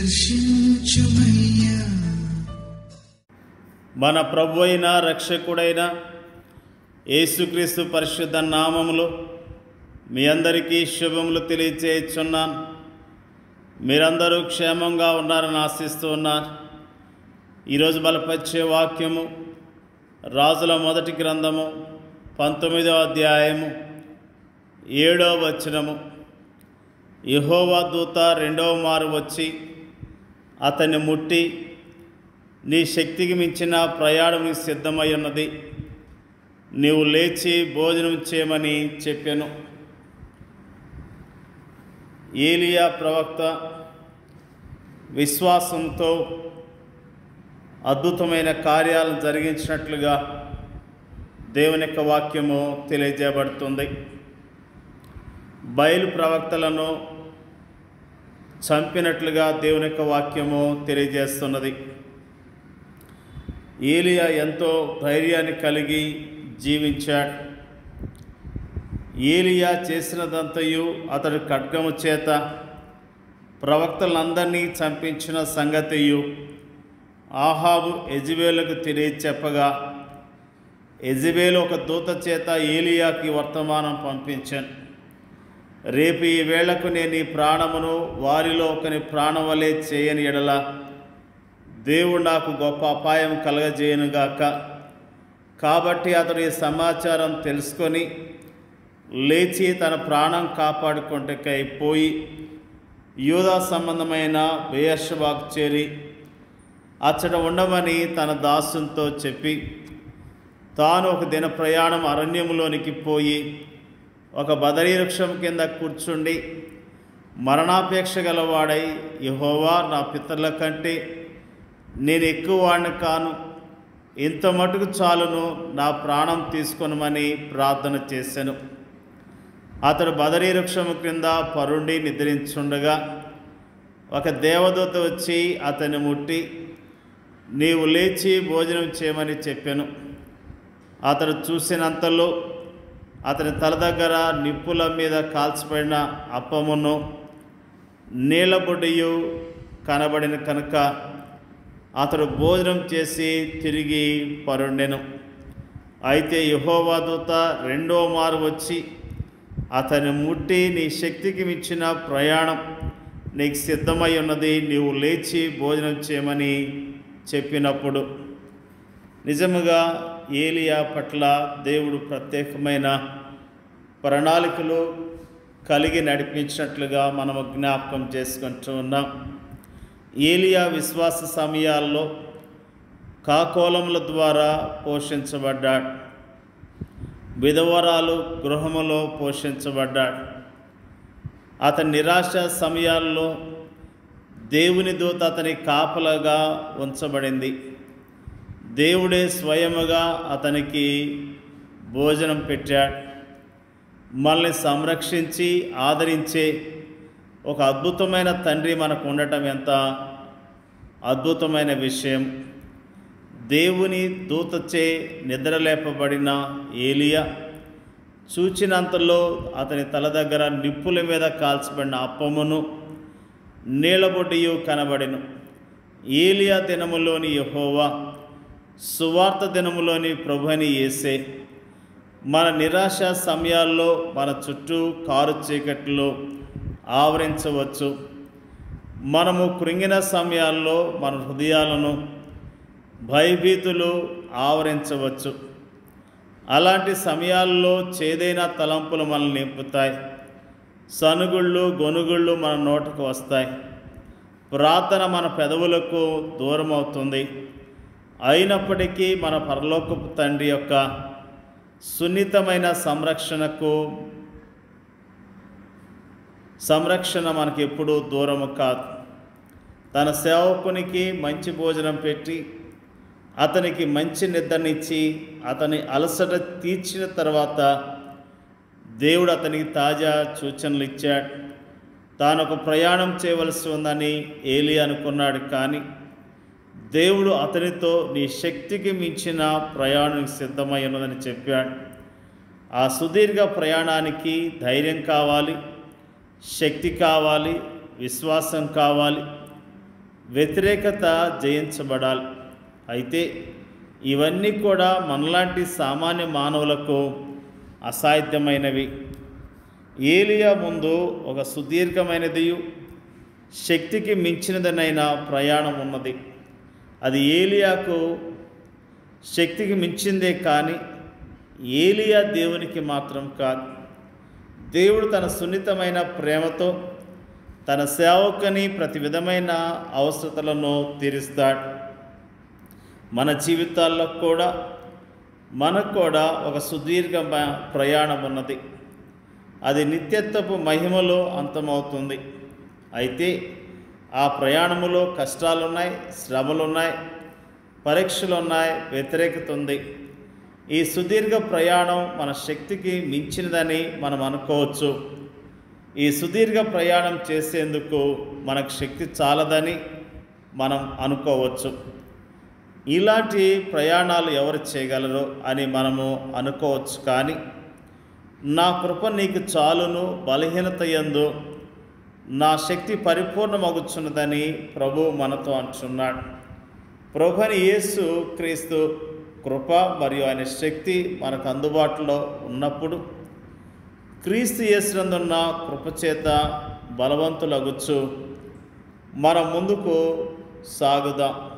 దర్శించుమయ్యా. మన ప్రభు అయిన రక్షకుడైన యేసుక్రీస్తు పరిశుద్ధ నామములో మీ అందరికీ శుభములు తెలియచేయుచున్నాను. మీరందరూ క్షేమంగా ఉన్నారని ఆశిస్తూ ఉన్నారు. ఈరోజు బలపరిచే వాక్యము రాజుల మొదటి గ్రంథము 19వ అధ్యాయము 7వ వచనము. యెహోవా దూత రెండవ మారు వచ్చి అతన్ని ముట్టి, నీ శక్తికి మించిన ప్రయాణం నీకు సిద్ధమై ఉన్నది, నీవు లేచి భోజనం చేయమని చెప్పాను. ఏలియా ప్రవక్త విశ్వాసంతో అద్భుతమైన కార్యాలను జరిగించినట్లుగా దేవుని యొక్క వాక్యము తెలియజేయబడుతుంది. బయలు ప్రవక్తలను చంపినట్లుగా దేవుని యొక్క వాక్యము తెలియజేస్తున్నది. ఏలియా ఎంతో ధైర్యాన్ని కలిగి జీవించాడు. ఏలియా చేసినదంతయు అతడు ఖడ్గము చేత ప్రవక్తలందరినీ చంపించిన సంగతియు ఆహాబు యెజెబెలుకు తెలియచెప్పగా, యెజెబెలు ఒక దూత చేత ఏలియాకి వర్తమానం పంపించాను. రేపు ఈ వేళకు నేను ఈ ప్రాణమును వారిలో ఒకని ప్రాణం వలె చేయని ఎడల దేవుడు నాకు గొప్ప అపాయం కలగజేయనుగాక. కాబట్టి అతడు ఈ సమాచారం తెలుసుకొని లేచి తన ప్రాణం కాపాడుకుంటకై పోయి యూదా సంబంధమైన బెయేర్షెబాకు చేరి అచ్చట ఉండమని తన దాసునితో చెప్పి, తాను ఒక దిన ప్రయాణం అరణ్యములోనికి పోయి ఒక బదరీ వృక్షం కింద కూర్చుండి మరణాపేక్ష గలవాడై, యెహోవా, నా పితరుల కంటే నేను ఎక్కువ వాడిని కాను, ఇంత మటుకు చాలును, నా ప్రాణం తీసుకొనమని ప్రార్థన చేశాను. అతడు బదరీ వృక్షము క్రింద పరుండి నిద్రించుండగా ఒక దేవదూత వచ్చి అతన్ని ముట్టి, నీవు లేచి భోజనం చేయమని చెప్పాను. అతడు చూసినంతలో అతని తల దగ్గర నిప్పుల మీద కాల్చబడిన అప్పమును నీళ్ళబొడ్డియు కనబడిన కనుక అతడు భోజనం చేసి తిరిగి పరుండెను. అయితే యెహోవా దూత రెండో మారు వచ్చి అతన్ని ముట్టి, నీ శక్తికి మించిన ప్రయాణం నీకు సిద్ధమై ఉన్నది, నీవు లేచి భోజనం చేయమని చెప్పినప్పుడు నిజముగా ఏలియా పట్ల దేవుడు ప్రత్యేకమైన ప్రణాళికలు కలిగి నడిపించినట్లుగా మనము జ్ఞాపకం చేసుకుంటూ ఉన్నాం. ఏలియా విశ్వాస సమయాల్లో కాకోలముల ద్వారా పోషించబడ్డాడు. విధవరాలు గృహములో పోషించబడ్డాడు. అతని నిరాశ సమయాల్లో దేవుని దూత అతని కాపలాగా ఉంచబడింది. దేవుడే స్వయముగా అతనికి భోజనం పెట్టాడు. మనల్ని సంరక్షించి ఆదరించే ఒక అద్భుతమైన తండ్రి మనకు ఉండటం ఎంత అద్భుతమైన విషయం. దేవుని దూతచే నిద్రలేపబడిన ఏలియా చూచినంతలో అతని తల దగ్గర నిప్పుల మీద కాల్చబడిన అప్పమును నీళ్ళబొడ్డియు కనబడెను. ఏలియా దినములోని యెహోవా, సువార్త దినములోని ప్రభుని యేసే మన నిరాశ సమయాల్లో మన చుట్టూ కారు చీకట్లో ఆవరించవచ్చు. మనము కృంగిన సమయాల్లో మన హృదయాలను భయభీతులు ఆవరించవచ్చు. అలాంటి సమయాల్లో చేదైన తలంపులు మనల్ని నింపుతాయి. సనుగుళ్ళు గొనుగుళ్ళు మన నోటకు వస్తాయి. ప్రార్థన మన పెదవులకు దూరం అవుతుంది. అయినప్పటికీ మన పరలోకపు తండ్రి యొక్క సున్నితమైన సంరక్షణ మనకి ఎప్పుడూ దూరము కాదు. తన సేవకునికి మంచి భోజనం పెట్టి అతనికి మంచి నిద్రనిచ్చి అతని అలసట తీర్చిన తర్వాత దేవుడు అతనికి తాజా సూచనలు ఇచ్చాడు. తాను ఒక ప్రయాణం చేయవలసి ఉందని ఏలియా అనుకున్నాడు. కానీ దేవుడు అతనితో నీ శక్తికి మించిన ప్రయాణం సిద్ధమై ఉన్నదని చెప్పాడు. ఆ సుదీర్ఘ ప్రయాణానికి ధైర్యం కావాలి, శక్తి కావాలి, విశ్వాసం కావాలి. వ్యతిరేకత జయించబడాలి. అయితే ఇవన్నీ కూడా మనలాంటి సామాన్య మానవులకు అసాధ్యమైనవి. ఏలియా ముందు ఒక సుదీర్ఘమైనది, శక్తికి మించినదనైన ప్రయాణం ఉన్నది. అది ఏలియాకు శక్తికి మించిందే కానీ ఏలియా దేవునికి మాత్రం కాదు. దేవుడు తన సున్నితమైన ప్రేమతో తన సేవకుని ప్రతి విధమైన అవసరతలను తీరుస్తాడు. మన జీవితాల్లో కూడా మనకు కూడా ఒక సుదీర్ఘ ప్రయాణం ఉన్నది. అది నిత్యత్వపు మహిమలో అంతమవుతుంది. అయితే ఆ ప్రయాణములో కష్టాలున్నాయి, శ్రమలున్నాయి, పరీక్షలున్నాయి, వ్యతిరేకత ఉంది. ఈ సుదీర్ఘ ప్రయాణం మన శక్తికి మించినదని మనం అనుకోవచ్చు. ఈ సుదీర్ఘ ప్రయాణం చేసేందుకు మనకు శక్తి చాలదని మనం అనుకోవచ్చు. ఇలాంటి ప్రయాణాలు ఎవరు చేయగలరు అని మనము అనుకోవచ్చు. కానీ నా కృప నీకు చాలును, బలహీనత యందు నా శక్తి పరిపూర్ణమగుచున్నదని ప్రభు మనతో అంటున్నాడు. ప్రభుని యేసు క్రీస్తు కృప మరియు ఆయన శక్తి మనకు అందుబాటులో ఉన్నప్పుడు క్రీస్తు యేసునందున్న కృపచేత బలవంతులగుచ్చు మనం ముందుకు సాగుదాం.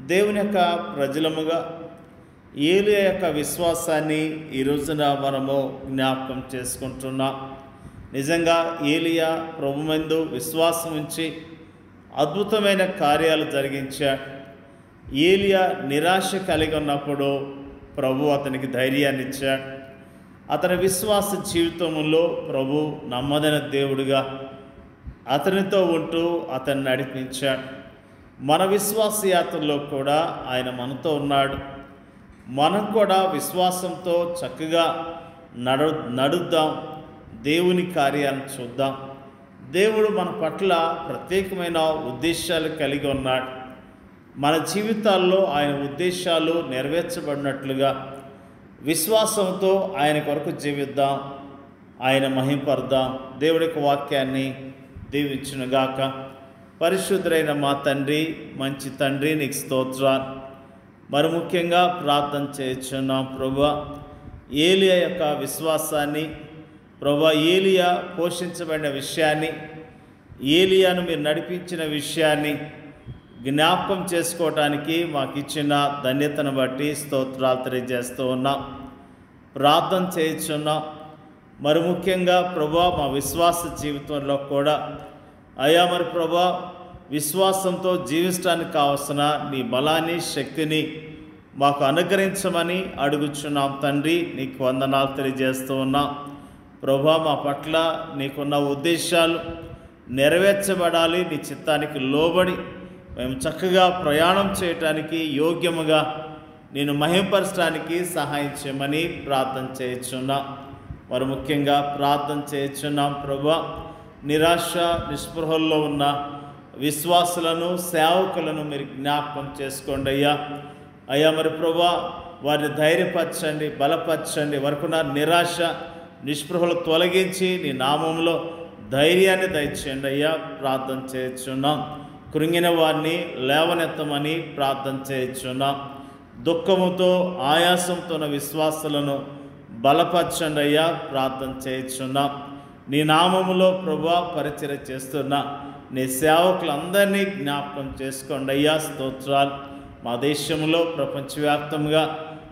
దేవుని యొక్క ప్రజలముగా ఏలియా యొక్క విశ్వాసాన్ని ఈ రోజున మనము జ్ఞాపకం చేసుకుంటున్నాం. నిజంగా ఏలియా ప్రభుమందు విశ్వాసం ఉంచి అద్భుతమైన కార్యాలు జరిగించాడు. ఏలియా నిరాశ కలిగి ఉన్నప్పుడు ప్రభు అతనికి ధైర్యాన్ని ఇచ్చాడు. అతని విశ్వాస జీవితంలో ప్రభు నమ్మదైన దేవుడిగా అతనితో ఉంటూ అతన్ని నడిపించాడు. మన విశ్వాస యాత్రలో కూడా ఆయన మనతో ఉన్నాడు. మనం కూడా విశ్వాసంతో చక్కగా నడుద్దాం, దేవుని కార్యాలను చూద్దాం. దేవుడు మన పట్ల ప్రత్యేకమైన ఉద్దేశాలు కలిగి ఉన్నాడు. మన జీవితాల్లో ఆయన ఉద్దేశాలు నెరవేర్చబడినట్లుగా విశ్వాసంతో ఆయన కొరకు జీవిద్దాం, ఆయన మహింపర్దాం. దేవుడికి వాక్యాన్ని దీవించునుగాక. పరిశుద్ధుడైన మా తండ్రి, మంచి తండ్రి, నీకు స్తోత్రాలు. మరి ముఖ్యంగా ప్రార్థన చేయుచున్నాం ప్రభువా, ఏలియా యొక్క విశ్వాసాన్ని, ప్రభువా ఏలియా పోషించబడిన విషయాన్ని, ఏలియాను మీరు నడిపించిన విషయాన్ని జ్ఞాపకం చేసుకోవటానికి మాకు ఇచ్చిన ధన్యతను బట్టి స్తోత్రాలు తెలియజేస్తూ ఉన్నాం. ప్రార్థన చేయుచున్నాం. మరి ముఖ్యంగా ప్రభువా మా విశ్వాస జీవితంలో కూడా అయ్యా మరి ప్రభువా విశ్వాసంతో జీవించడానికి కావలసిన నీ బలాన్ని, శక్తిని మాకు అనుగ్రహించమని అడుగుచున్నాం తండ్రి. నీకు వందనాలు తెలియజేస్తూ ఉన్నాం. ప్రభువా మా పట్ల నీకున్న ఉద్దేశాలు నెరవేర్చబడాలి. నీ చిత్తానికి లోబడి మేము చక్కగా ప్రయాణం చేయటానికి, యోగ్యముగా నేను మహింపరచడానికి సహాయం చేయమని ప్రార్థన చేయుచున్నాం. మరి ముఖ్యంగా ప్రార్థన చేయుచున్నాం ప్రభువా, నిరాశ నిస్పృహల్లో ఉన్న విశ్వాసులను, సేవకులను మీరు జ్ఞాపకం చేసుకోండి అయ్యా. అయ్యా మరి ప్రభువా వారిని ధైర్యపరచండి, బలపరచండి. వరకున్న నిరాశ నిస్పృహలు తొలగించి నీ నామంలో ధైర్యాన్ని దయచేయండి అయ్యా. ప్రార్థన చేయుచున్నాం. కృంగిన వారిని లేవనెత్తమని ప్రార్థన చేయుచున్నాం. దుఃఖముతో, ఆయాసంతో ఉన్న విశ్వాసులను బలపరచండి అయ్యా. ప్రార్థన చేయుచున్నాం. నీ నామములో ప్రభువా పరిచర్య చేస్తున్న నీ సేవకులందరినీ జ్ఞాపకం చేసుకోండి అయ్యా. స్తోత్రాలు. మా దేశంలో ప్రపంచవ్యాప్తంగా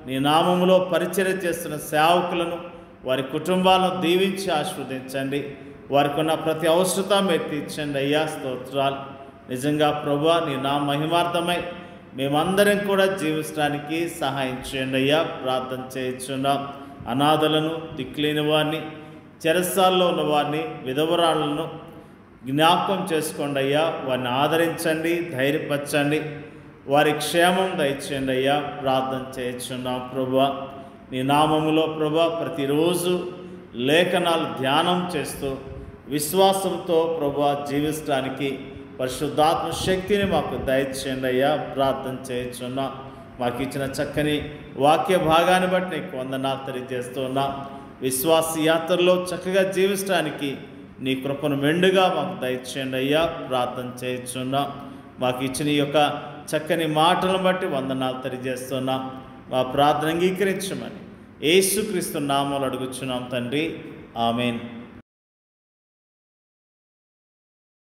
నీ నామములో పరిచర్య చేస్తున్న సేవకులను, వారి కుటుంబాలను దీవించి ఆశీర్వదించండి. వారికి ఉన్న ప్రతి అవసరత మీరు తీర్చండి అయ్యా. స్తోత్రాలు. నిజంగా ప్రభువా నీ నా మహిమార్థమై మేమందరం కూడా జీవించడానికి సహాయం చేయండి అయ్యా. ప్రార్థన చేయుచున్నాం. అనాథలను, దిక్కులేని వారిని, చెరసాల్లో ఉన్న వారిని, విధవరాళ్లను జ్ఞాపకం చేసుకోండి అయ్యా. వారిని ఆదరించండి, ధైర్యపరచండి, వారి క్షేమం దయచేయండి అయ్యా. ప్రార్థన చేయుచున్నాం ప్రభువా. నీ నామములో ప్రభువా ప్రతిరోజు లేఖనాలు ధ్యానం చేస్తూ విశ్వాసంతో ప్రభువా జీవించడానికి పరిశుద్ధాత్మ శక్తిని మాకు దయచేయండి అయ్యా. ప్రార్థన చేయుచున్నాం. మాకు ఇచ్చిన చక్కని వాక్య భాగాన్ని బట్టి నీకు వందనాలు తెలియజేస్తున్నా. విశ్వాస యాత్రలో చక్కగా జీవించడానికి నీ కృపను మెండుగా మాకు దయచేయండి అయ్యా. ప్రార్థన చేయుచున్నాం. మాకు ఇచ్చిన ఈ యొక్క చక్కని మాటలను బట్టి వందనాలు తెలియజేస్తున్నాం. మా ప్రార్థన అంగీకరించమని యేసుక్రీస్తు నామములో అడుగుచున్నాం తండ్రి. ఆమేన్.